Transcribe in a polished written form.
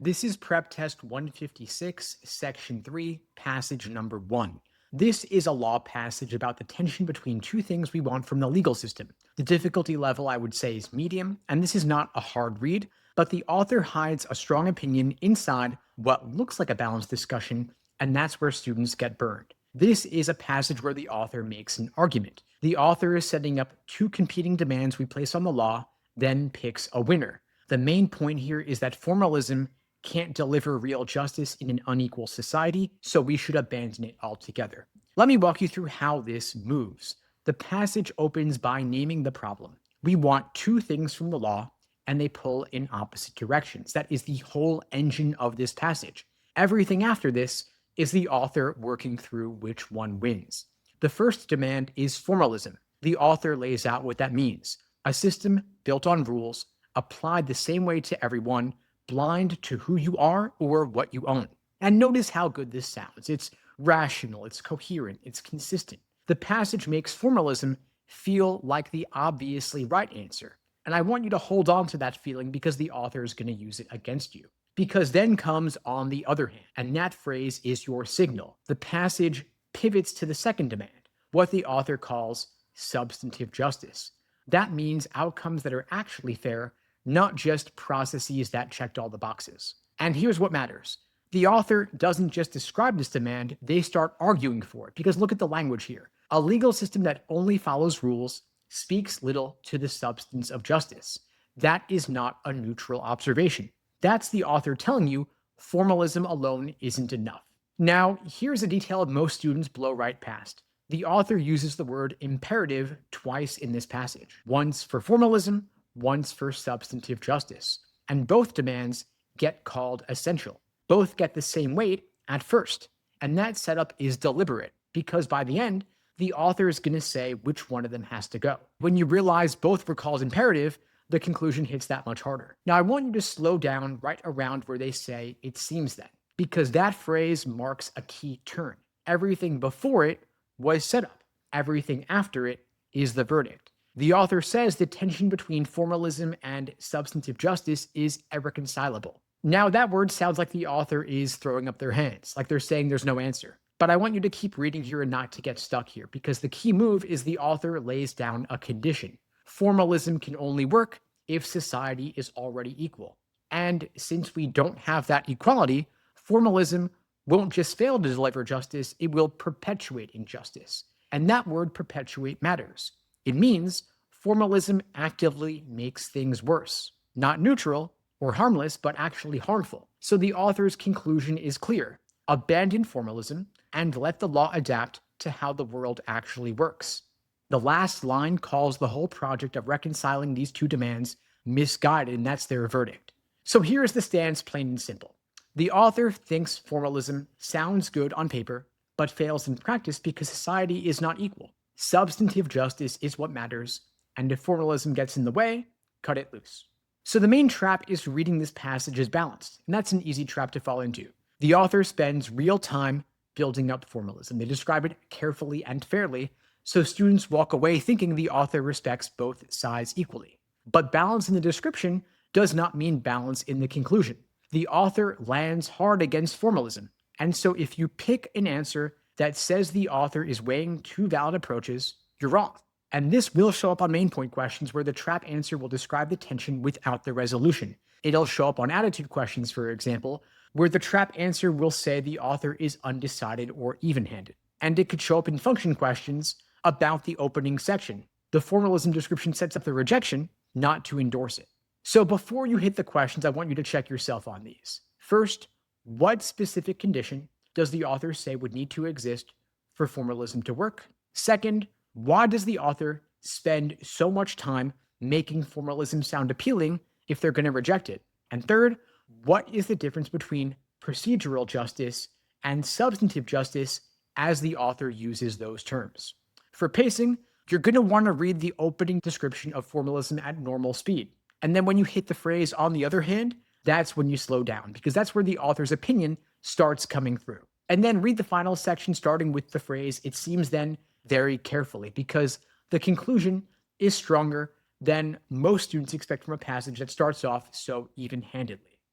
This is Prep Test 156, Section 3, Passage number 1. This is a law passage about the tension between two things we want from the legal system. The difficulty level, I would say, is medium, and this is not a hard read, but the author hides a strong opinion inside what looks like a balanced discussion, and that's where students get burned. This is a passage where the author makes an argument. The author is setting up two competing demands we place on the law, then picks a winner. The main point here is that formalism can't deliver real justice in an unequal society, so we should abandon it altogether. Let me walk you through how this moves. The passage opens by naming the problem. We want two things from the law, and they pull in opposite directions. That is the whole engine of this passage. Everything after this is the author working through which one wins. The first demand is formalism. The author lays out what that means. A system built on rules, applied the same way to everyone, blind to who you are or what you own. And notice how good this sounds. It's rational, it's coherent, it's consistent. The passage makes formalism feel like the obviously right answer. And I want you to hold on to that feeling because the author is going to use it against you. Because then comes on the other hand, and that phrase is your signal. The passage pivots to the second demand, what the author calls substantive justice. That means outcomes that are actually fair, not just processes that checked all the boxes. And here's what matters. The author doesn't just describe this demand, they start arguing for it. Because look at the language here. A legal system that only follows rules speaks little to the substance of justice. That is not a neutral observation. That's the author telling you formalism alone isn't enough. Now, here's a detail most students blow right past. The author uses the word imperative twice in this passage, once for formalism, once for substantive justice. And both demands get called essential. Both get the same weight at first. And that setup is deliberate because by the end, the author is going to say which one of them has to go. When you realize both were called imperative, the conclusion hits that much harder. Now, I want you to slow down right around where they say it seems then, because that phrase marks a key turn. Everything before it was set up. Everything after it is the verdict. The author says the tension between formalism and substantive justice is irreconcilable. Now, that word sounds like the author is throwing up their hands, like they're saying there's no answer. But I want you to keep reading here and not to get stuck here, because the key move is the author lays down a condition. Formalism can only work if society is already equal. And since we don't have that equality, formalism won't just fail to deliver justice, it will perpetuate injustice. And that word perpetuate matters. It means formalism actively makes things worse. Not neutral or harmless, but actually harmful. So the author's conclusion is clear. Abandon formalism and let the law adapt to how the world actually works. The last line calls the whole project of reconciling these two demands misguided, and that's their verdict. So here's the stance, plain and simple. The author thinks formalism sounds good on paper, but fails in practice because society is not equal. Substantive justice is what matters, and if formalism gets in the way, cut it loose. So the main trap is reading this passage as balanced, and that's an easy trap to fall into. The author spends real time building up formalism. They describe it carefully and fairly, so students walk away thinking the author respects both sides equally. But balance in the description does not mean balance in the conclusion. The author lands hard against formalism, and so if you pick an answer that says the author is weighing two valid approaches, you're wrong. And this will show up on main point questions where the trap answer will describe the tension without the resolution. It'll show up on attitude questions, for example, where the trap answer will say the author is undecided or even-handed. And it could show up in function questions about the opening section. The formalism description sets up the rejection, not to endorse it. So before you hit the questions, I want you to check yourself on these. First, what specific condition does the author say would need to exist for formalism to work? Second, why does the author spend so much time making formalism sound appealing if they're going to reject it? And third, what is the difference between procedural justice and substantive justice as the author uses those terms? For pacing, you're going to want to read the opening description of formalism at normal speed. And then when you hit the phrase, on the other hand, that's when you slow down, because that's where the author's opinion starts coming through. And then read the final section starting with the phrase, it seems then, very carefully, because the conclusion is stronger than most students expect from a passage that starts off so even-handedly.